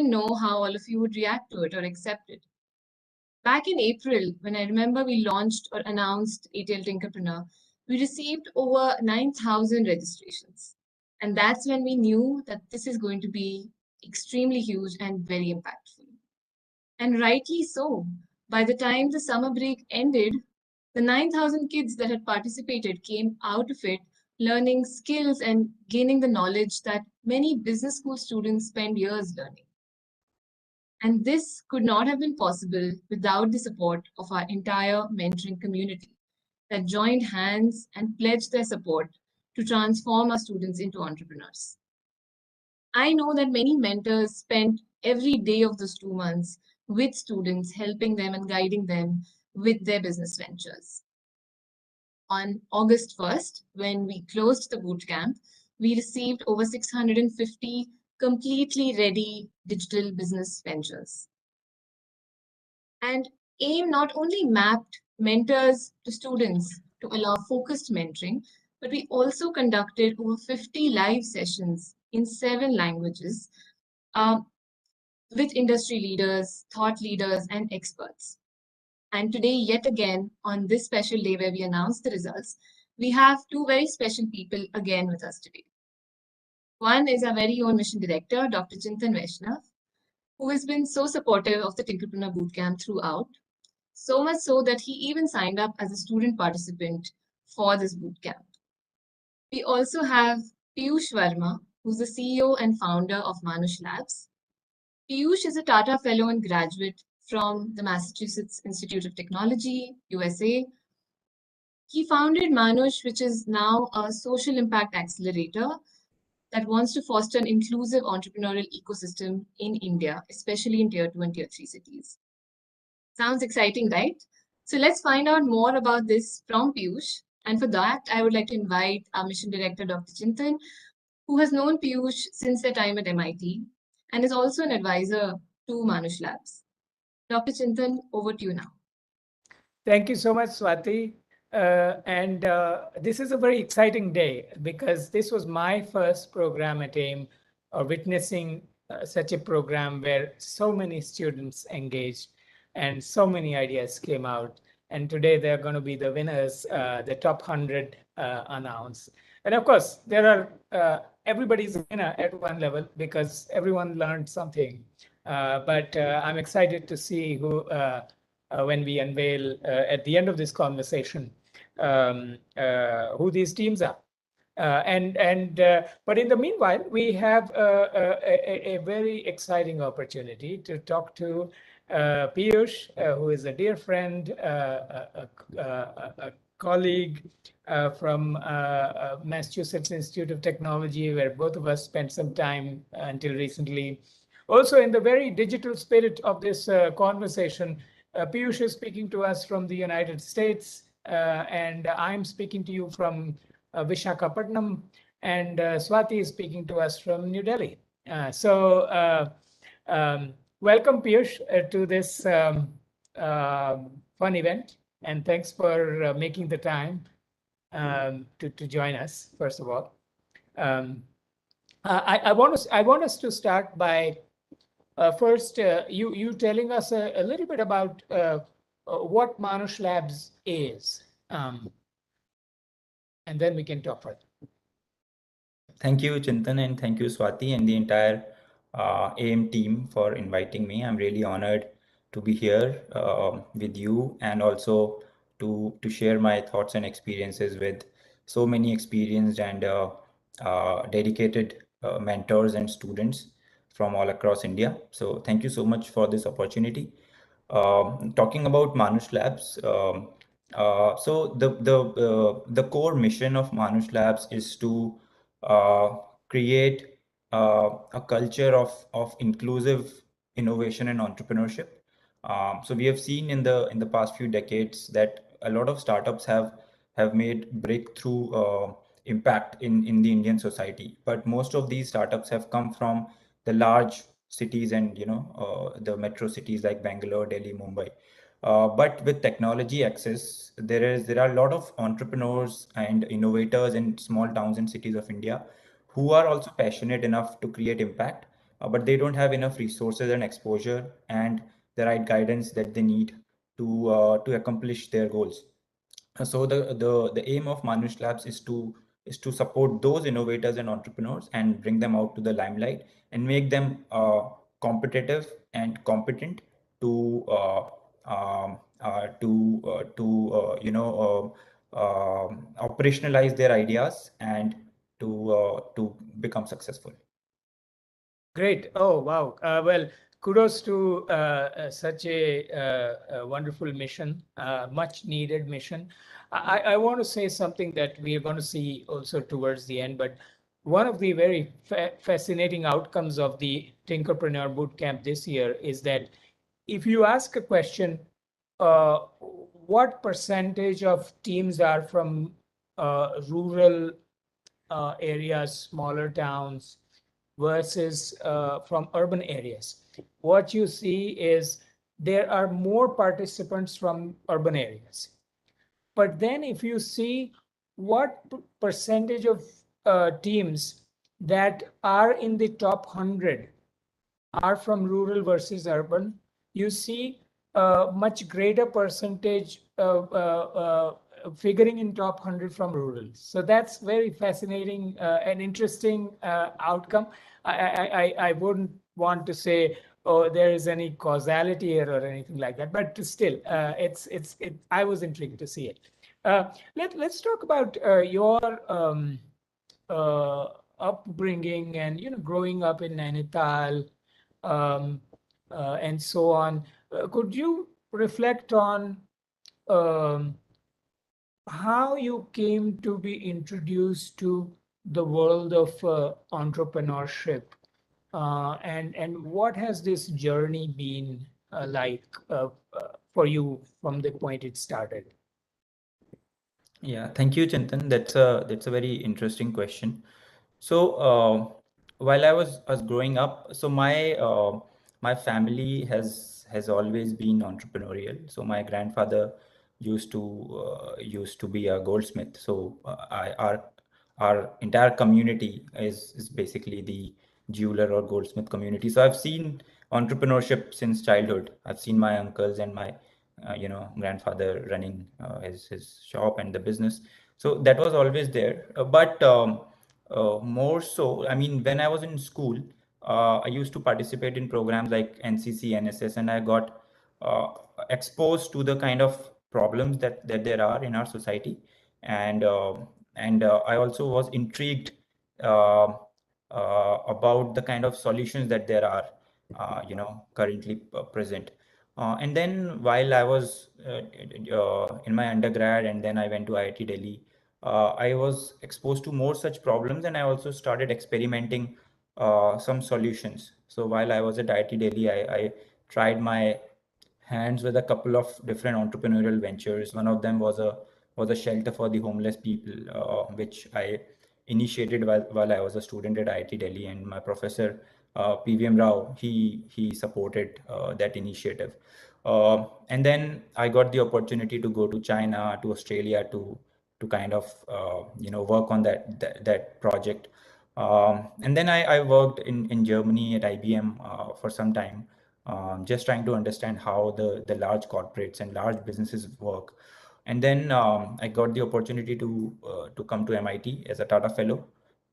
even know how all of you would react to it or accept it. Back in April, when I remember we launched or announced ATL Tinkerpreneur, we received over 9,000 registrations. And that's when we knew that this is going to be extremely huge and very impactful. And rightly so. By the time the summer break ended, the 9,000 kids that had participated came out of it learning skills and gaining the knowledge that many business school students spend years learning. And this could not have been possible without the support of our entire mentoring community that joined hands and pledged their support to transform our students into entrepreneurs. I know that many mentors spent every day of those 2 months with students, helping them and guiding them with their business ventures. On August 1st, when we closed the bootcamp, we received over 650 completely ready digital business ventures. And AIM not only mapped mentors to students to allow focused mentoring, but we also conducted over 50 live sessions in 7 languages with industry leaders, thought leaders, and experts. And today, yet again, on this special day where we announce the results, we have 2 very special people again with us today. One is our very own mission director, Dr. Chintan Vaishnav, who has been so supportive of the Tinkerpreneur Bootcamp throughout, so much so that he even signed up as a student participant for this bootcamp. We also have Piyush Verma, who's the CEO and founder of Manush Labs. Piyush is a Tata Fellow and graduate from the Massachusetts Institute of Technology, USA. He founded Manush, which is now a social impact accelerator that wants to foster an inclusive entrepreneurial ecosystem in India, especially in Tier 2 and Tier 3 cities. Sounds exciting, right? So let's find out more about this from Piyush. And for that, I would like to invite our mission director, Dr. Chintan, who has known Piyush since their time at MIT and is also an advisor to Manush Labs. Dr. Chintan, over to you now. Thank you so much, Swati. This is a very exciting day because this was my first program at AIM, witnessing such a program where so many students engaged and so many ideas came out. And today they're going to be the winners, the top 100 announced. And of course, there are everybody's a winner at one level because everyone learned something. But I'm excited to see who, when we unveil at the end of this conversation, who these teams are. But in the meanwhile, we have a very exciting opportunity to talk to Piyush, who is a dear friend, a colleague from Massachusetts Institute of Technology, where both of us spent some time until recently. Also, in the very digital spirit of this conversation, Piyush is speaking to us from the United States, and I'm speaking to you from Visakhapatnam, and Swati is speaking to us from New Delhi. Welcome, Piyush, to this fun event, and thanks for making the time to join us, first of all. I want us to start by first you telling us a little bit about what Manush Labs is, and then we can talk further. Thank you, Chintan, and thank you, Swati, and the entire AIM team for inviting me. I'm really honored to be here with you, and also to share my thoughts and experiences with so many experienced and dedicated mentors and students from all across India. So thank you so much for this opportunity. Talking about Manush Labs, so the core mission of Manush Labs is to create a culture of inclusive innovation and entrepreneurship. So we have seen in the past few decades that a lot of startups have made breakthrough impact in the Indian society, but most of these startups have come from the large cities and the metro cities like Bangalore, Delhi, Mumbai. But with technology access, there are a lot of entrepreneurs and innovators in small towns and cities of India who are also passionate enough to create impact but they don't have enough resources and exposure and the right guidance that they need to accomplish their goals. So the aim of Manush Labs is to support those innovators and entrepreneurs and bring them out to the limelight and make them competitive and competent to operationalize their ideas and to become successful. Great. Oh, wow. Well, kudos to such a wonderful mission, much needed mission. I want to say something that we are going to see also towards the end, but one of the very fascinating outcomes of the Tinkerpreneur Bootcamp this year is that if you ask a question, what percentage of teams are from rural areas, smaller towns, versus from urban areas? What you see is there are more participants from urban areas. But then if you see what percentage of teams that are in the top 100 are from rural versus urban, you see a much greater percentage figuring in top 100 from rural. So that's very fascinating and interesting outcome. I wouldn't want to say, oh, there is any causality here or anything like that, but still, I was intrigued to see it. Let's talk about your uh, upbringing and growing up in Nainital, um, and so on. Could you reflect on um, how you came to be introduced to the world of entrepreneurship, and what has this journey been like for you from the point it started? Yeah, thank you, Chintan. That's a very interesting question. So while I was growing up, so my family has always been entrepreneurial. So my grandfather used to be a goldsmith. So our entire community is basically the jeweler or goldsmith community. So I've seen entrepreneurship since childhood. I've seen my uncles and my grandfather running his shop and the business. So that was always there. But more so, I mean, when I was in school, I used to participate in programs like NCC, NSS, and I got uh, exposed to the kind of problems that there are in our society, and I also was intrigued uh, about the kind of solutions that there are, currently present. And then while I was in my undergrad, and then I went to IIT Delhi, I was exposed to more such problems, and I also started experimenting some solutions. So while I was at IIT Delhi, I tried my hands with a couple of different entrepreneurial ventures. One of them was a shelter for the homeless people, which I initiated while I was a student at IIT Delhi, and my professor PVM Rao, he supported that initiative. And then I got the opportunity to go to China, to Australia, to kind of work on that project. And then I worked in Germany at IBM for some time, just trying to understand how the large corporates and large businesses work. And then I got the opportunity to come to MIT as a Tata Fellow,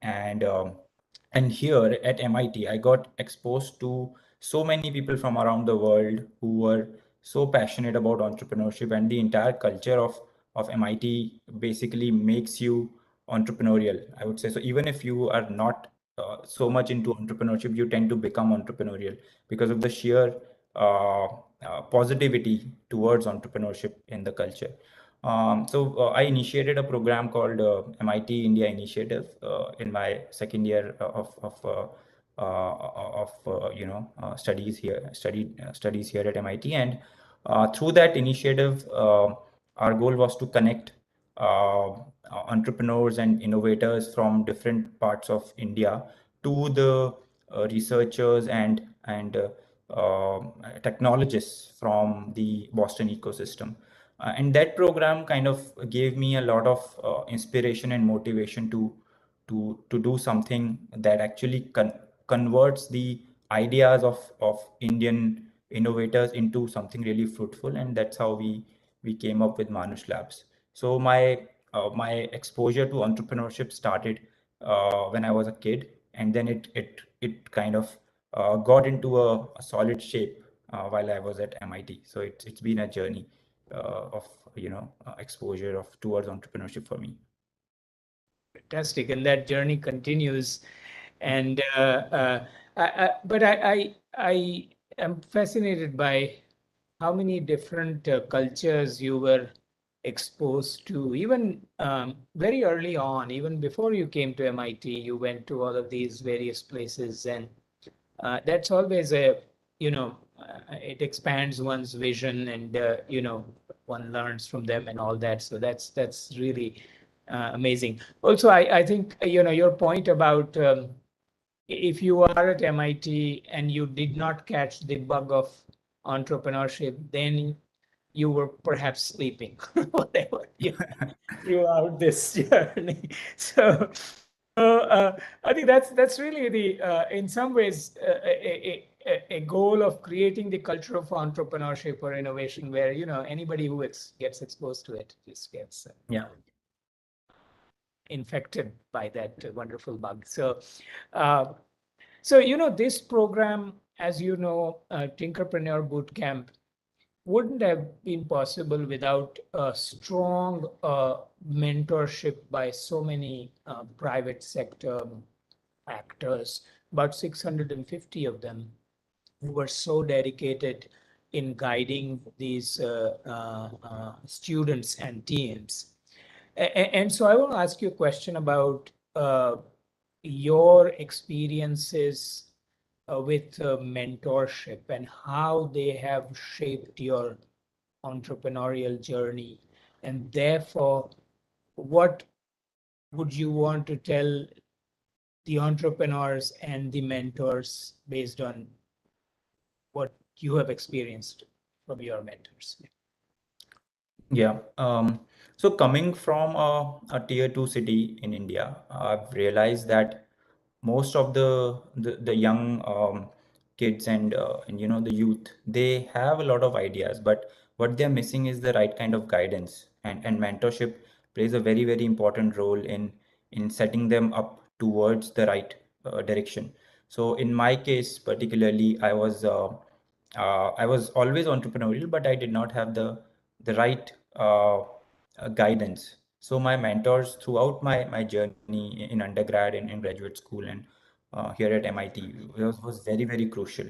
and here at MIT, I got exposed to so many people from around the world who were so passionate about entrepreneurship, and the entire culture of MIT basically makes you entrepreneurial, I would say. So even if you are not so much into entrepreneurship, you tend to become entrepreneurial because of the sheer positivity towards entrepreneurship in the culture. So I initiated a program called MIT India Initiative in my second year studies here at MIT, and through that initiative, our goal was to connect entrepreneurs and innovators from different parts of India to the researchers and technologists from the Boston ecosystem. And that program kind of gave me a lot of inspiration and motivation to do something that actually converts the ideas of Indian innovators into something really fruitful, and that's how we came up with Manush Labs. So my exposure to entrepreneurship started when I was a kid, and then it kind of got into a solid shape while I was at MIT. So it's been a journey of exposure of towards entrepreneurship for me. Fantastic, and that journey continues. And but I am fascinated by how many different cultures you were exposed to, even very early on, even before you came to MIT, you went to all of these various places, and that's always it expands one's vision, and one learns from them and all that. So that's really amazing. Also, I think your point about if you are at MIT and you did not catch the bug of entrepreneurship, then you were perhaps sleeping, whatever, throughout this journey. So I think that's really the in some ways a goal of creating the culture of entrepreneurship or innovation, where anybody who gets exposed to it just gets Yeah. infected by that wonderful bug. Uh, so this program, as Tinkerpreneur Bootcamp, wouldn't have been possible without a strong mentorship by so many private sector actors, about 650 of them, who were so dedicated in guiding these students and teams. And so I want to ask you a question about your experiences with mentorship and how they have shaped your entrepreneurial journey. And therefore, what would you want to tell the entrepreneurs and the mentors based on what you have experienced from your mentors? Yeah. So coming from a tier two city in India, I've realized that most of the young kids and the youth, they have a lot of ideas, but what they're missing is the right kind of guidance, and mentorship plays a very important role in setting them up towards the right direction. So in my case particularly, I was always entrepreneurial, but I did not have the right guidance. So my mentors throughout my journey in undergrad and in graduate school and here at MIT was very crucial.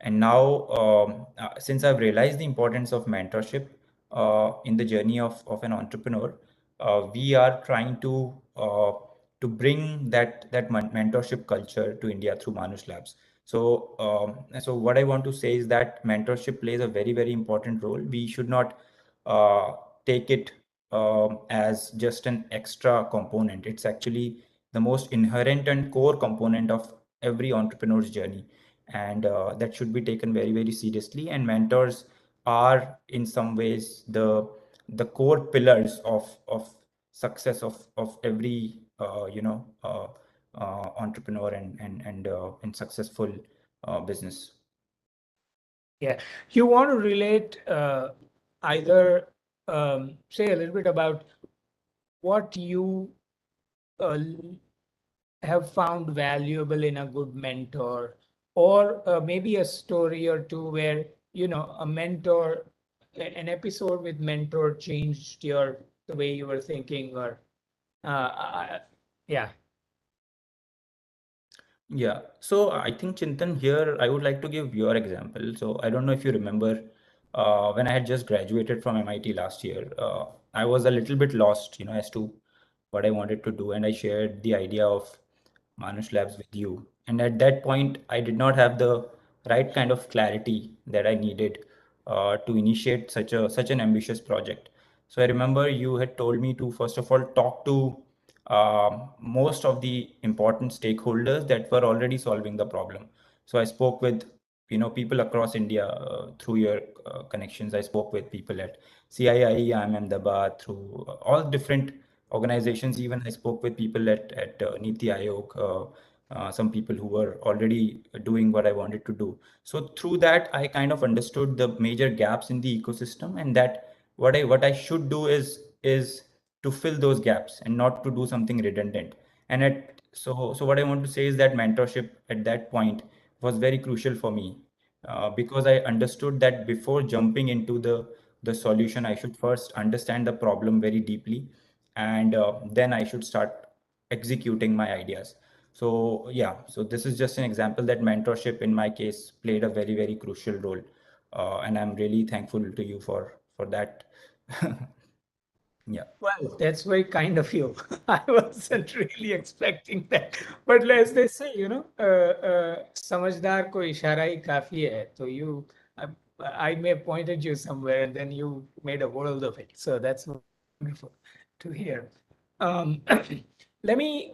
And now, since I've realized the importance of mentorship in the journey of an entrepreneur, we are trying to bring that mentorship culture to India through Manush Labs. So what I want to say is that mentorship plays a very important role. We should not take it as just an extra component. It's actually the most inherent and core component of every entrepreneur's journey, and that should be taken very seriously. And mentors are in some ways the core pillars of success of every entrepreneur and successful business. Yeah, you want to relate either say a little bit about what you uh, have found valuable in a good mentor, or maybe a story or two where a mentor, an episode with mentor changed the way you were thinking, or yeah. Yeah, so I think Chintan, here I would like to give your example. So I don't know if you remember when I had just graduated from MIT last year, I was a little bit lost, as to what I wanted to do, and I shared the idea of Manush Labs with you. And at that point, I did not have the right kind of clarity that I needed to initiate such an ambitious project. So I remember you had told me to first of all talk to most of the important stakeholders that were already solving the problem. So I spoke with people across India through your connections. I spoke with people at CII, IIM Ahmedabad, through all different organizations. Even I spoke with people at Niti Aayog, some people who were already doing what I wanted to do. So through that, I kind of understood the major gaps in the ecosystem, and that what I should do is to fill those gaps and not to do something redundant. And so what I want to say is that mentorship at that point was very crucial for me, because I understood that before jumping into the solution, I should first understand the problem very deeply, and then I should start executing my ideas. So yeah, so this is just an example that mentorship in my case played a very crucial role, and I'm really thankful to you for that. Yeah. Well, that's very kind of you. I wasn't really expecting that. But as they say, समझदार को इशारा ही काफी है. So I, I may have pointed you somewhere and then you made a world of it. So that's wonderful to hear. Um, let me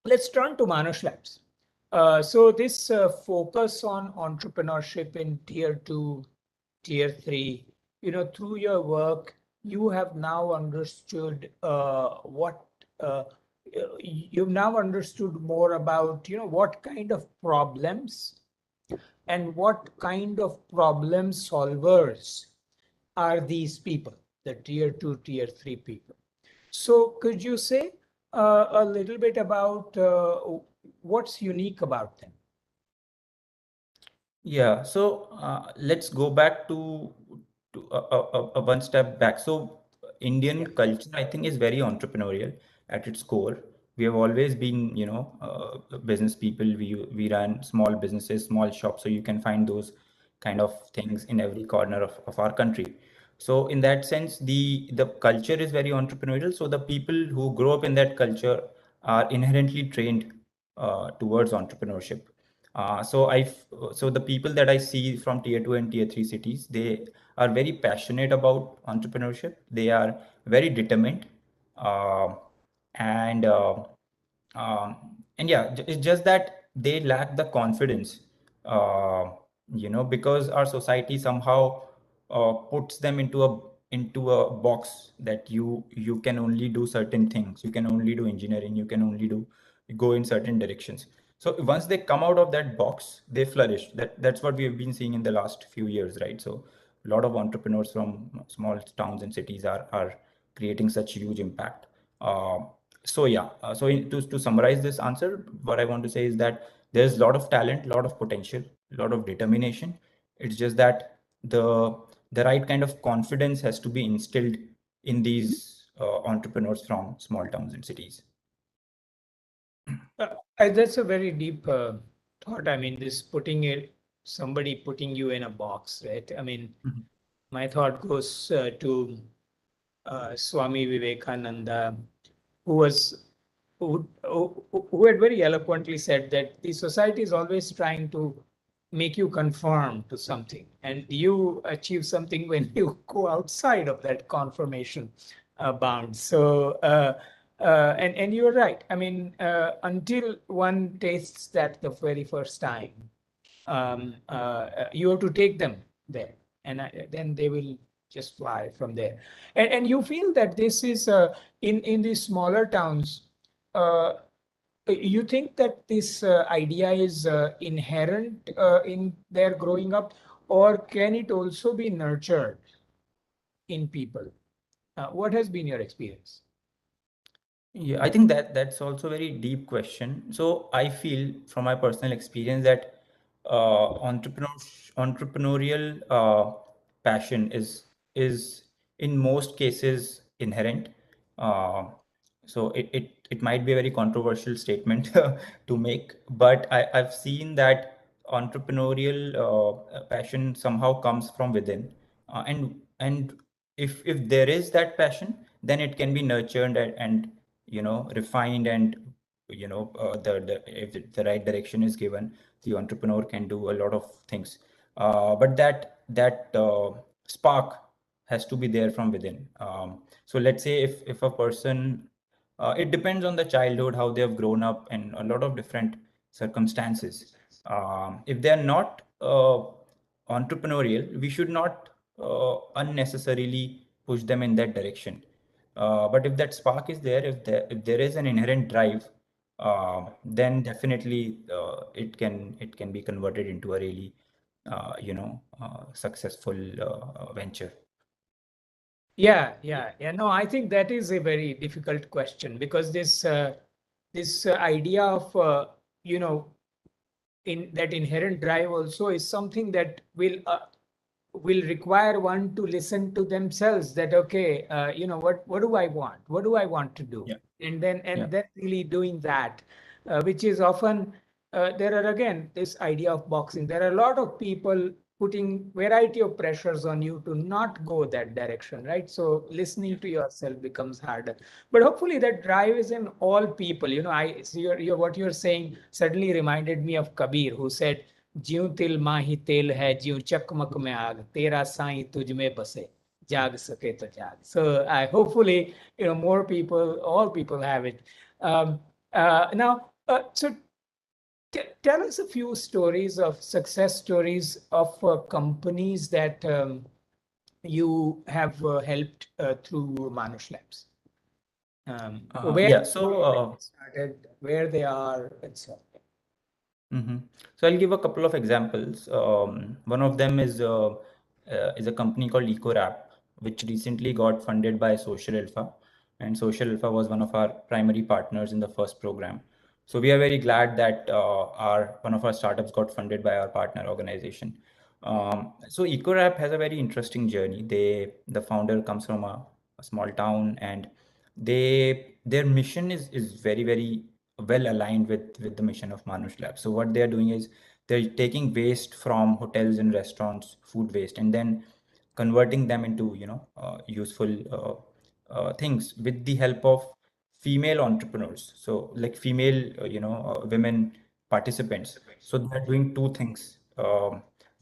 let's turn to Manush Labs. So this focus on entrepreneurship in tier 2, tier 3, through your work, you have now understood you've now understood more about what kind of problems and what kind of problem solvers are these people, the tier 2, tier 3 people. So could you say a little bit about what's unique about them? Yeah, so let's go back to one step back. So Indian Yeah. culture, I think, is very entrepreneurial at its core. We have always been, business people. We run small businesses, small shops, so you can find those kind of things in every corner of our country. So in that sense, the culture is very entrepreneurial. So the people who grow up in that culture are inherently trained towards entrepreneurship. So the people that I see from tier 2 and tier 3 cities, they are very passionate about entrepreneurship. They are very determined, uh, and and yeah, it's just that they lack the confidence, uh, because our society somehow puts them into a box that you can only do certain things, you can only do engineering, you can only go in certain directions. So once they come out of that box, they flourish. That's what we have been seeing in the last few years, right? So a lot of entrepreneurs from small towns and cities are creating such huge impact. Uh, so yeah, to summarize this answer, what I want to say is that there's a lot of talent, a lot of potential, a lot of determination. It's just that the right kind of confidence has to be instilled in these entrepreneurs from small towns and cities. That's a very deep thought. I mean, somebody putting you in a box, right? I mean, Mhm. my thought goes to Swami Vivekananda, who was who had very eloquently said that the society is always trying to make you conform to something, and you achieve something when you go outside of that conformation bound. So, and you're right. I mean, until one tastes that the very first time, you have to take them there, and then they will just fly from there. And you feel that this is in these smaller towns. Uh, you think that this idea is inherent in their growing up, or can it also be nurtured in people? What has been your experience? Yeah, I think that's also a very deep question. So I feel from my personal experience that entrepreneurial passion is in most cases inherent. Uh, so it might be a very controversial statement to make, but I've seen that entrepreneurial passion somehow comes from within, and if there is that passion, then it can be nurtured and refined, and the if the right direction is given, the entrepreneur can do a lot of things, but that spark has to be there from within. So let's say if a person, it depends on the childhood, how they have grown up, and a lot of different circumstances. If they are not entrepreneurial, we should not unnecessarily push them in that direction. But if that spark is there, if there is an inherent drive, then definitely it can be converted into a really successful venture. Yeah. No, I think that is a very difficult question because this idea of you know in that inherent drive also is something that will require one to listen to themselves that okay what do I want, what do I want to do, Yeah. and then Yeah. really doing that, which is often there are again this idea of boxing. There are a lot of people putting variety of pressures on you to not go that direction, right? So listening to yourself becomes harder, but hopefully that drive is in all people. I see your what you're saying suddenly reminded me of Kabir, who said, ज्यूं तिल माही तेल है, ज्यूं चकमक में आग, तेरा साईं तुझ में बसे, जाग सके तो जाग. So I hopefully more people, all people have it. Now, so tell us a few stories of success stories of companies that you have helped through Manush Labs. Where Yeah. So they started, where they are, and so on. mhm. So I'll give a couple of examples. One of them is a company called EcoWrap, which recently got funded by Social Alpha, and Social Alpha was one of our primary partners in the first program. So we are very glad that our one of our startups got funded by our partner organization. So EcoWrap has a very interesting journey. The founder comes from a small town, and their mission is very well aligned with the mission of Manush Lab. So what they're doing is they're taking waste from hotels and restaurants, food waste, and then converting them into useful things with the help of female entrepreneurs. So like female women participants. So they're doing two things.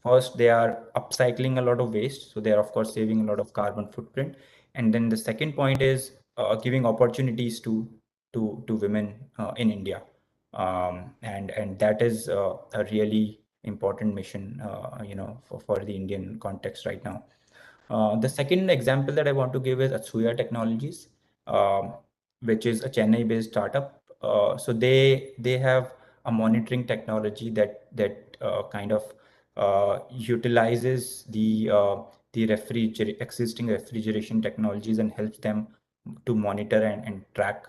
First, they are upcycling a lot of waste, so they are of course saving a lot of carbon footprint. And then the second point is giving opportunities to women in India, and that is a really important mission, for the Indian context right now. The second example that I want to give is Atsuya Technologies, um, which is a Chennai-based startup. So they have a monitoring technology that kind of utilizes the existing refrigeration technologies and helps them to monitor and track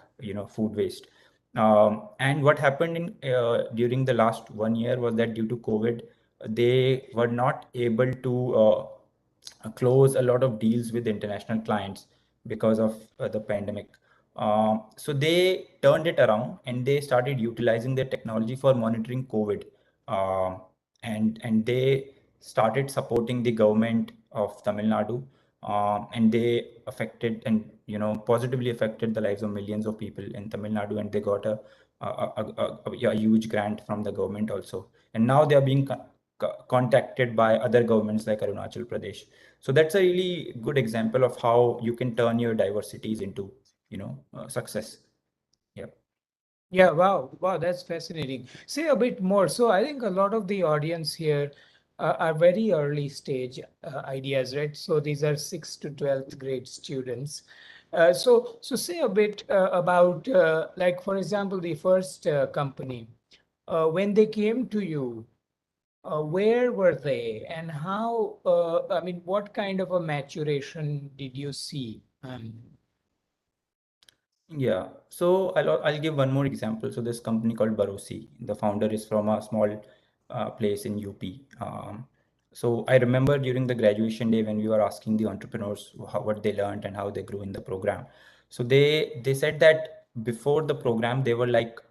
food waste. And what happened in during the last 1 year was that due to COVID, they were not able to close a lot of deals with international clients because of the pandemic. So they turned it around and they started utilizing their technology for monitoring COVID, uh, and they started supporting the government of Tamil Nadu, and they affected and positively affected the lives of millions of people in Tamil Nadu, and they got a huge grant from the government also, and now they are being contacted by other governments like Arunachal Pradesh. So that's a really good example of how you can turn your diversities into success. Yep. Yeah, wow, that's fascinating. Say a bit more. So I think a lot of the audience here are very early stage ideas, right? So these are 6th to 12th grade students. So say a bit about, like, for example, the first company. When they came to you, where were they and how, I mean, what kind of a maturation did you see? Yeah, so I'll give one more example. So this company called Barosi, the founder is from a small place in UP. So I remember during the graduation day when we were asking the entrepreneurs what they learned and how they grew in the program. So they said that before the program they were like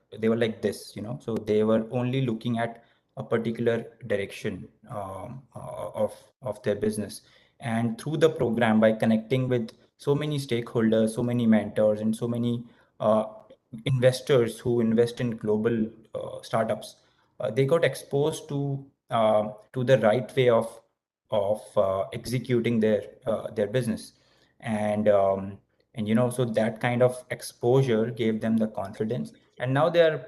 this, So they were only looking at a particular direction of their business, and through the program, by connecting with so many stakeholders, so many mentors, and so many uh, investors who invest in global startups, they got exposed to the right way of executing their business, and so that kind of exposure gave them the confidence, and now they are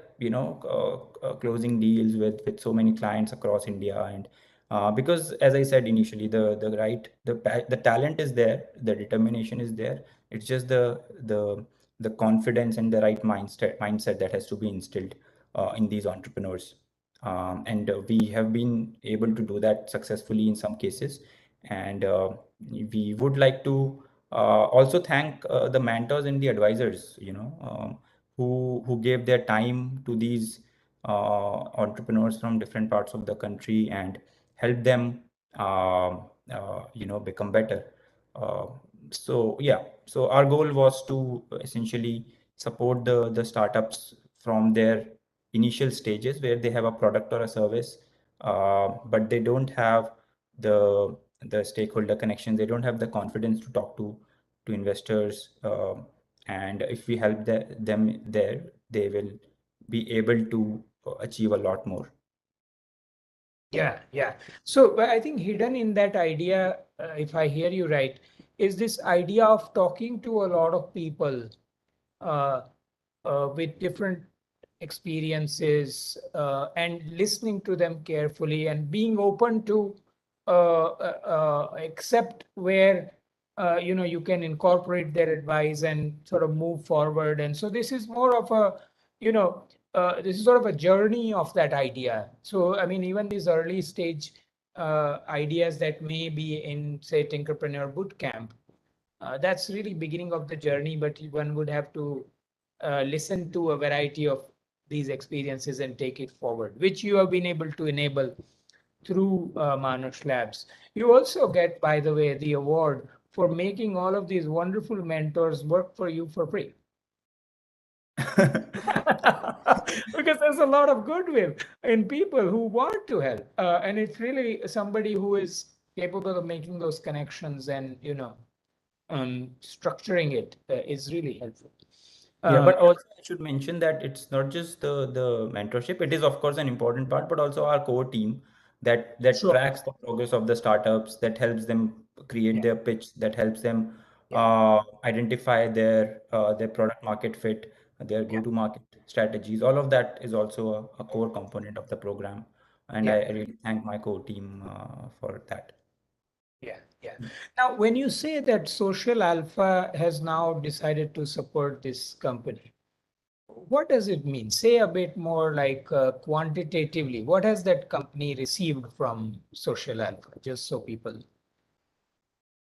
closing deals with so many clients across India. And because as I said initially, the talent is there, the determination is there. It's just the the confidence and the right mindset that has to be instilled in these entrepreneurs. And we have been able to do that successfully in some cases. And we would like to also thank the mentors and the advisors, who gave their time to these entrepreneurs from different parts of the country and help them, become better. Uh, so yeah, so our goal was to essentially support the startups from their initial stages where they have a product or a service, but they don't have the stakeholder connection. They don't have the confidence to talk to investors, and if we help them there, they will be able to achieve a lot more. Yeah, yeah. So but I think hidden in that idea, if I hear you right, is this idea of talking to a lot of people uh, with different experiences and listening to them carefully and being open to accept where you can incorporate their advice and sort of move forward. And so this is more of a you know this is sort of a journey of that idea. So I mean, even these early stage ideas that may be in, say, Tinkerpreneur Bootcamp, that's really beginning of the journey, but one would have to listen to a variety of these experiences and take it forward, which you have been able to enable through Manush Labs. You also get, by the way, the award for making all of these wonderful mentors work for you for free. Because there's a lot of goodwill in people who want to help. And it's really somebody who is capable of making those connections and, structuring it is really helpful. Yeah, but also I should mention that it's not just the mentorship. It is of course an important part, but also our core team that Sure. tracks the progress of the startups, that helps them create Yeah, their pitch, that helps them yeah, identify their product market fit, their yeah, go-to-market strategies. All of that is also a core component of the program, and yeah, I really thank my core team for that. yeah, yeah. Now, when you say that Social Alpha has now decided to support this company, what does it mean? Say a bit more like quantitatively. What has that company received from Social Alpha? Just so people.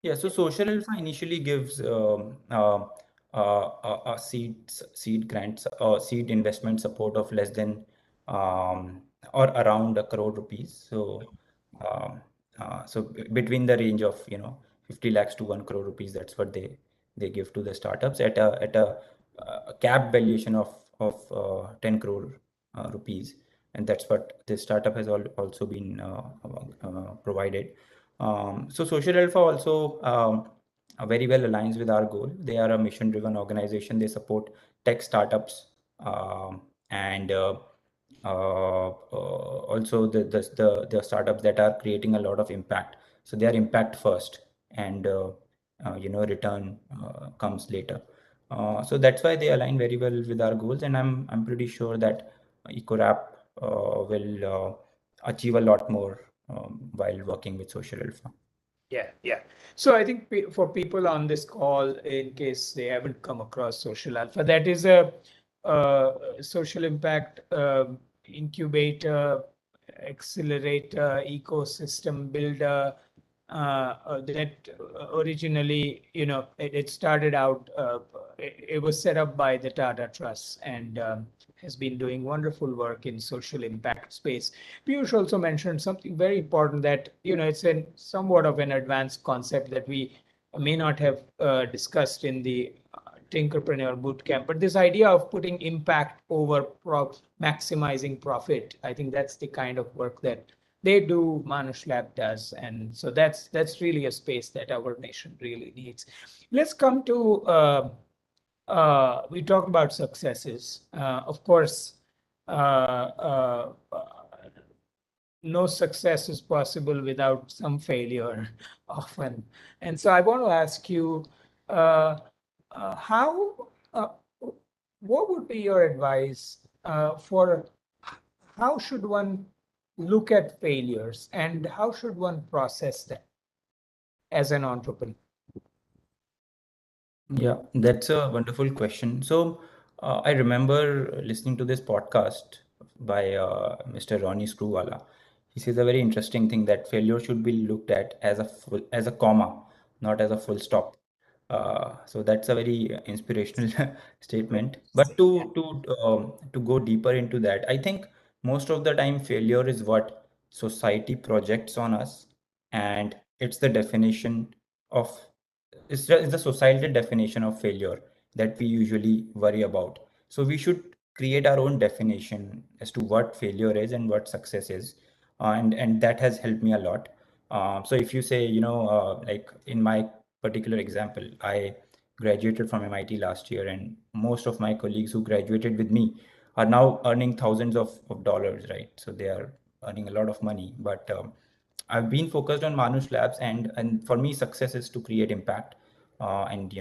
Yeah, so Social Alpha initially gives a seed grants seed investment support of less than um, or around a crore rupees. So um, between the range of 50 lakhs to 1 crore rupees, that's what they give to the startups at a cap valuation of 10 crore rupees, and that's what this startup has also been provided. So Social Alpha also very well aligns with our goal. They are a mission-driven organization. They support tech startups, and also the startups that are creating a lot of impact. So they are impact first, and return comes later. So that's why they align very well with our goals, and I'm pretty sure that EcoRap will achieve a lot more while working with Social Alpha. Yeah, yeah. So I think for people on this call, in case they haven't come across Social Alpha, that is a social impact incubator, accelerator, ecosystem builder that originally, it started out, it was set up by the Tata Trust and has been doing wonderful work in social impact space. Piyush also mentioned something very important that, it's a somewhat of an advanced concept that we may not have discussed in the Tinkerpreneur Bootcamp, but this idea of putting impact over maximizing profit, I think that's the kind of work that they do, Manush Lab does, and so that's really a space that our nation really needs. Let's come to we talked about successes. Of course, no success is possible without some failure often. And so I want to ask you, how, what would be your advice for how should one look at failures and how should one process them as an entrepreneur? Yeah, that's a wonderful question. So, I remember listening to this podcast by Mr. Ronnie Screwwala. He says a very interesting thing that failure should be looked at as as a comma, not as a full stop. So that's a very inspirational statement. But to go deeper into that, I think most of the time failure is what society projects on us, and it's the definition of it's the societal definition of failure that we usually worry about. So we should create our own definition as to what failure is and what success is, and that has helped me a lot. So if you say, like in my particular example, I graduated from MIT last year, and most of my colleagues who graduated with me are now earning thousands of dollars, right? So they are earning a lot of money, but I've been focused on Manush Labs, and for me, success is to create impact, and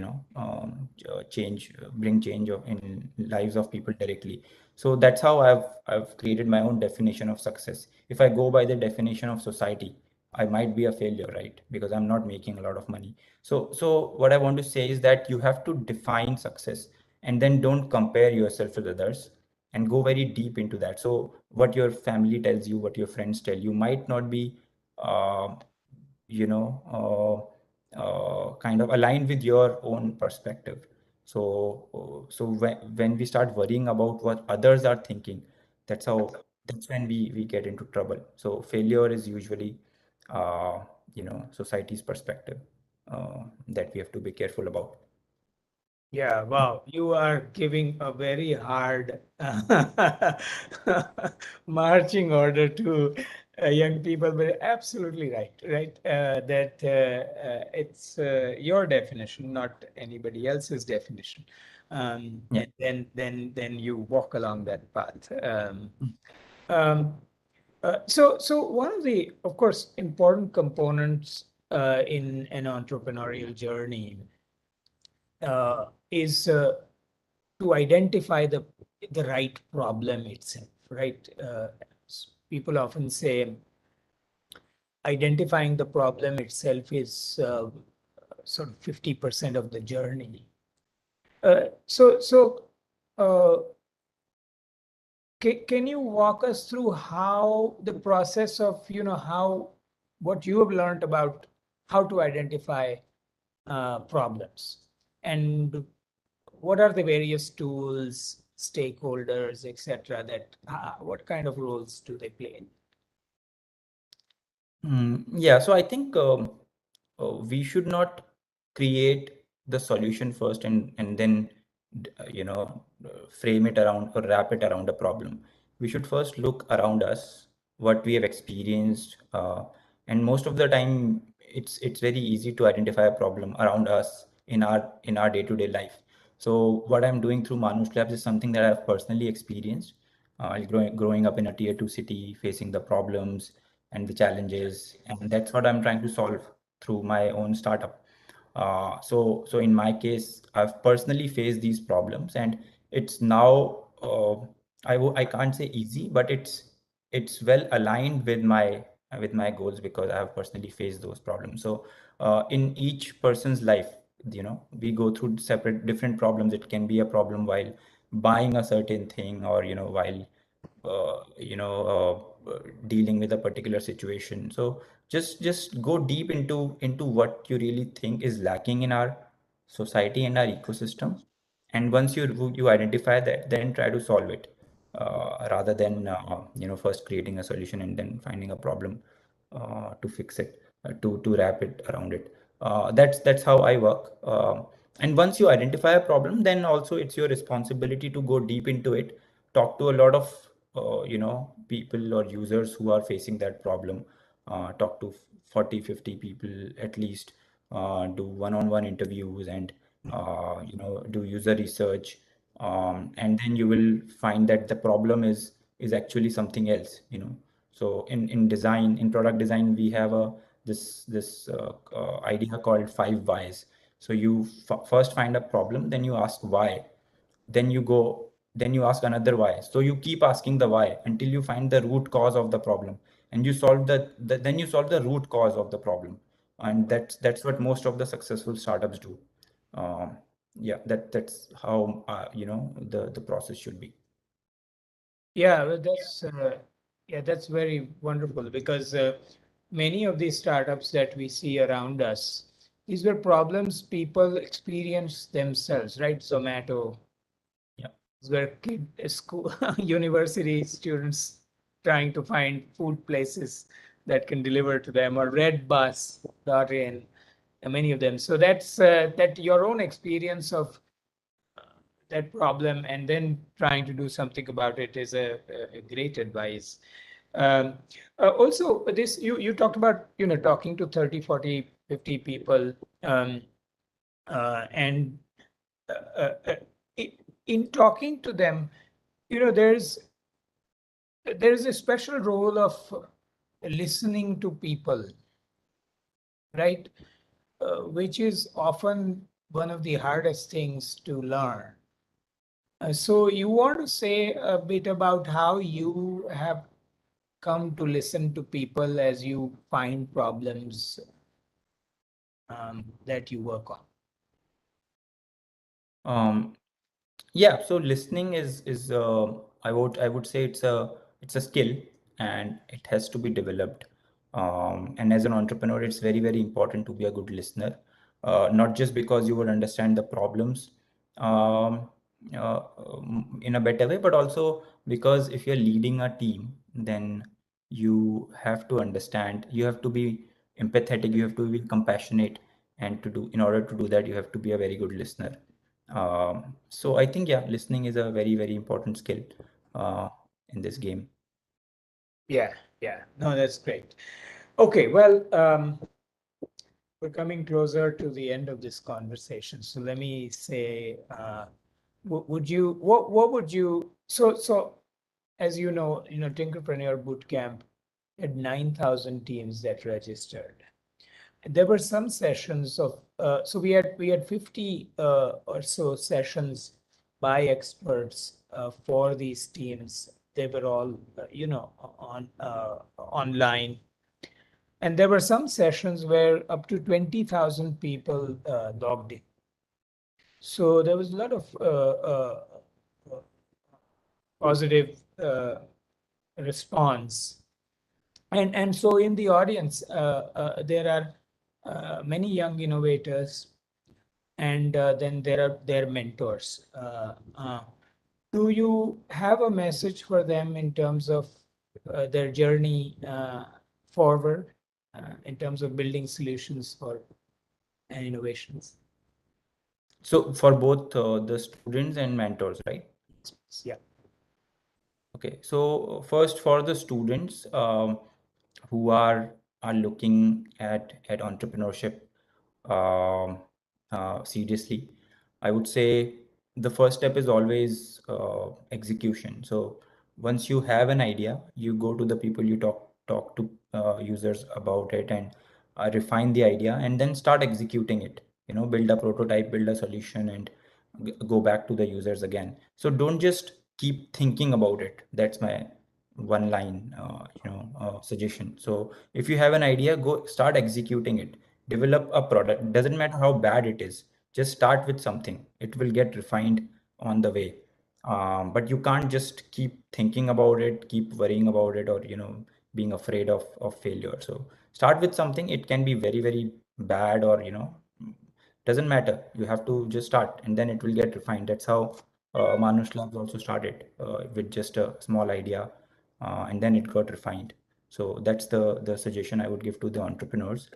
change, bring change in lives of people directly. So that's how I've created my own definition of success. If I go by the definition of society, I might be a failure, right? Because I'm not making a lot of money. So what I want to say is that you have to define success, and then don't compare yourself with others, and go very deep into that. So what your family tells you, what your friends tell you might not be uh, you know kind of aligned with your own perspective. So when we start worrying about what others are thinking, that's when we get into trouble. So failure is usually uh, society's perspective that we have to be careful about. Yeah, wow. You are giving a very hard marching order to young people, but absolutely right, right? That it's your definition, not anybody else's definition. Yeah. And then you walk along that path. Um, so one of the, of course, important components in an entrepreneurial journey is to identify the right problem itself, right? People often say identifying the problem itself is sort of 50% of the journey. So uh, can you walk us through how the process of, how what you have learned about how to identify problems, and what are the various tools, stakeholders, etc., that what kind of roles do they play? Yeah, so I think we should not create the solution first, and then frame it around or wrap it around a problem. We should first look around us, what we have experienced, and most of the time it's very easy to identify a problem around us in our day-to-day life. So what I'm doing through Manush Labs is something that I've personally experienced. Growing up in a tier 2 city, facing the problems and the challenges, and that's what I'm trying to solve through my own startup. So in my case, I've personally faced these problems, and it's now I can't say easy, but it's well aligned with my goals, because I have personally faced those problems. So in each person's life, we go through separate different problems. It can be a problem while buying a certain thing, or while dealing with a particular situation. So just go deep into what you really think is lacking in our society and our ecosystem, and once you identify that, then try to solve it, rather than first creating a solution and then finding a problem to fix it, to wrap it around it. That's how I work. And once you identify a problem, then also it's your responsibility to go deep into it, talk to a lot of people or users who are facing that problem, talk to 40-50 people at least, do one-on-one interviews, and do user research, and then you will find that the problem is actually something else. So in product design, we have a this idea called 5 whys. So you first find a problem, then you ask why, then then you ask another why. So you keep asking the why until you find the root cause of the problem, and you solve then you solve the root cause of the problem. And that's what most of the successful startups do. um, yeah, that's how the process should be. Yeah, well, that's very wonderful because many of these startups that we see around us, these were problems people experience themselves, right? Zomato, Yeah. these were kid school, university students trying to find food places that can deliver to them, or Redbus.in, many of them. So that your own experience of that problem and then trying to do something about it is a great advice. Um, Also, this you talked about, talking to 30, 40, 50 people, um, and uh, uh, i- in talking to them, there's a special role of listening to people, right? Which is often one of the hardest things to learn. So you want to say a bit about how you have come to listen to people as you find problems that you work on? Um, Yeah, so listening is I would say it's a skill, and it has to be developed. And as an entrepreneur, it's very very important to be a good listener, not just because you would understand the problems um, in a better way, but also because if you're leading a team, then you have to understand, you have to be empathetic, you have to be compassionate, and to do in order to do that, you have to be a very good listener. So I think, yeah, listening is a very, very important skill uh, in this game. Yeah, yeah. No, that's great. Okay, well, we're coming closer to the end of this conversation. So let me say, would you, what would you, so as Tinkerpreneur Bootcamp had 9,000 teams that registered. There were some sessions of, so we had 50 or so sessions by experts for these teams. They were all, online. And there were some sessions where up to 20,000 people logged in. So there was a lot of positive response. And so in the audience, there are many young innovators, and then there are their mentors. Do you have a message for them in terms of their journey forward, in terms of building solutions for innovations? So for both the students and mentors, right? Yeah. Okay, so first for the students who are looking at entrepreneurship um, seriously, I would say the first step is always execution. So once you have an idea, you go to the people, you talk to users about it, and refine the idea, and then start executing it. Build a prototype, build a solution, and go back to the users again. So don't just keep thinking about it. That's my one line suggestion. So if you have an idea, go start executing it. Develop a product. Doesn't matter how bad it is, just start with something. It will get refined on the way. But you can't just keep thinking about it, keep worrying about it, or being afraid of failure. So start with something. It can be very very bad, or doesn't matter. You have to just start, and then it will get refined. That's how Manush Labs also started, with just a small idea, and then it got refined. So that's the suggestion I would give to the entrepreneurs.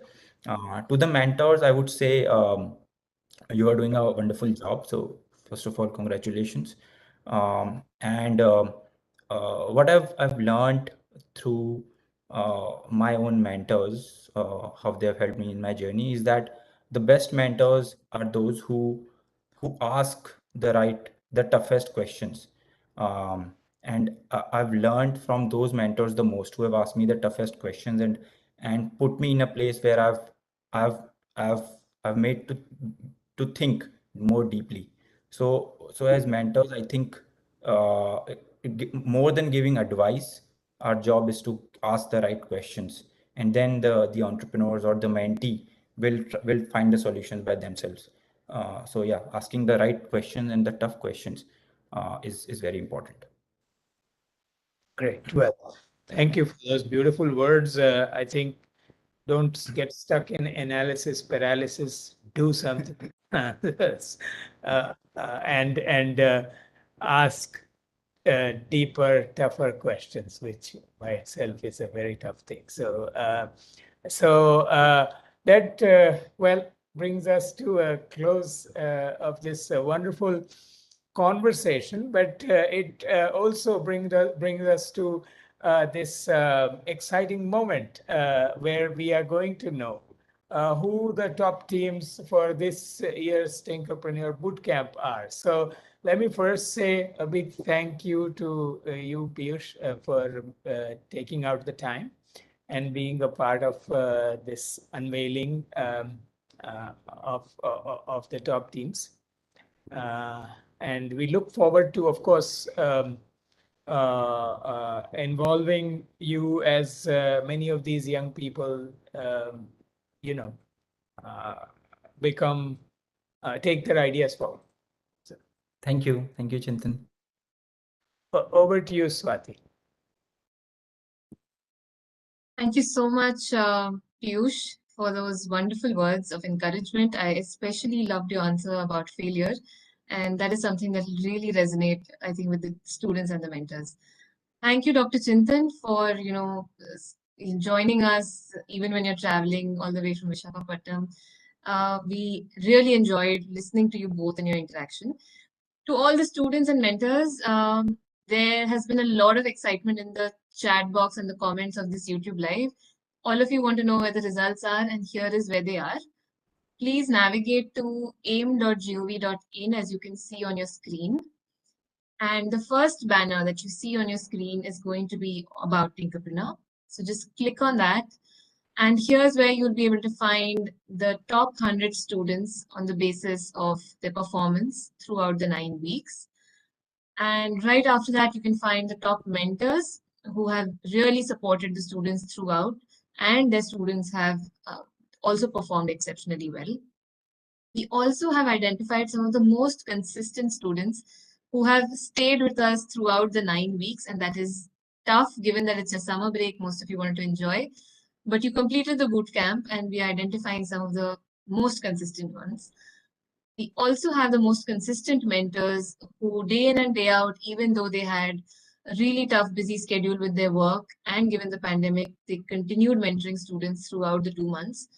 To the mentors, I would say, you are doing a wonderful job. So first of all, congratulations. And what I've learned through my own mentors, how they have helped me in my journey, is that the best mentors are those who ask the toughest questions. And I've learned from those mentors the most, who have asked me the toughest questions, and put me in a place where I've I've I've made to think more deeply. So as mentors, I think more than giving advice, our job is to ask the right questions, and then the entrepreneurs or the mentee will find the solutions by themselves. So yeah, asking the right questions and the tough questions is very important. Great. Well, thank you for those beautiful words. I think don't get stuck in analysis paralysis. Do something. Yes. And ask deeper, tougher questions, which by itself is a very tough thing. So that well brings us to a close of this wonderful conversation, but it also brings us to this exciting moment where we are going to know who the top teams for this year's Tinkerpreneur Bootcamp are. So let me first say a big thank you to you, Piyush, for taking out the time and being a part of this unveiling of the top teams. And we look forward to, of course, involving you as many of these young people, you know, uh, become, take their ideas forward. So, Thank you, Chintan. over to you, Swati. Thank you so much, Piyush, for those wonderful words of encouragement. I especially loved your answer about failure, and that is something that will really resonate, I think, with the students and the mentors. Thank you, Dr. Chintan, for joining us even when you're traveling all the way from Visakhapatnam. We really enjoyed listening to you both and your interaction. To all the students and mentors, there has been a lot of excitement in the chat box and the comments of this YouTube live. All of you want to know where the results are, and here is where they are. Please navigate to aim.gov.in as you can see on your screen. And the first banner that you see on your screen is going to be about Tinkerpreneur. So just click on that. And here's where you'll be able to find the top 100 students on the basis of their performance throughout the 9 weeks. And right after that, you can find the top mentors who have really supported the students throughout, and their students have also performed exceptionally well. We also have identified some of the most consistent students who have stayed with us throughout the 9 weeks, and that is tough given that it's a summer break. Most of you wanted to enjoy, but you completed the boot camp, and we are identifying some of the most consistent ones. We also have the most consistent mentors who day in and day out, even though they had a really tough, busy schedule with their work, and given the pandemic, they continued mentoring students throughout the 2 months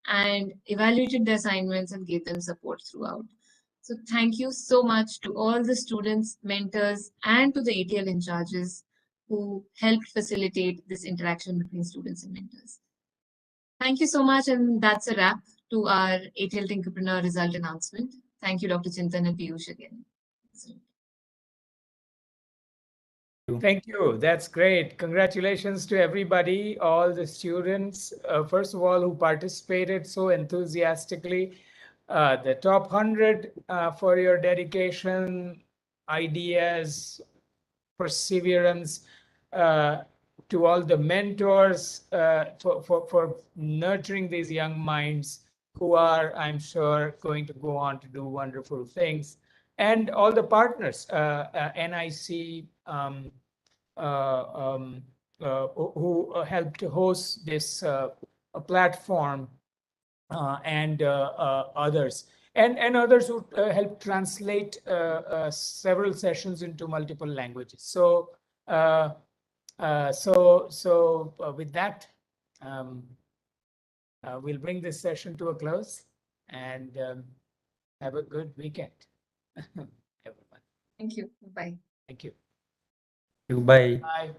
and evaluated their assignments and gave them support throughout. So thank you so much to all the students, mentors, and to the ATL in charges who helped facilitate this interaction between students and mentors. Thank you so much, and that's a wrap to our ATL Tinkerpreneur result announcement. Thank you, Dr. Chintan and Piyush again. Thank you. That's great. Congratulations to everybody, all the students, first of all, who participated so enthusiastically. The top 100 for your dedication, ideas, perseverance, to all the mentors for nurturing these young minds who are, I'm sure, going to go on to do wonderful things, and all the partners, NIC, who helped host this platform, and others. And others who helped translate several sessions into multiple languages. So with that, we'll bring this session to a close, and have a good weekend, everyone. Thank you. Bye. Thank you. Bye. Bye.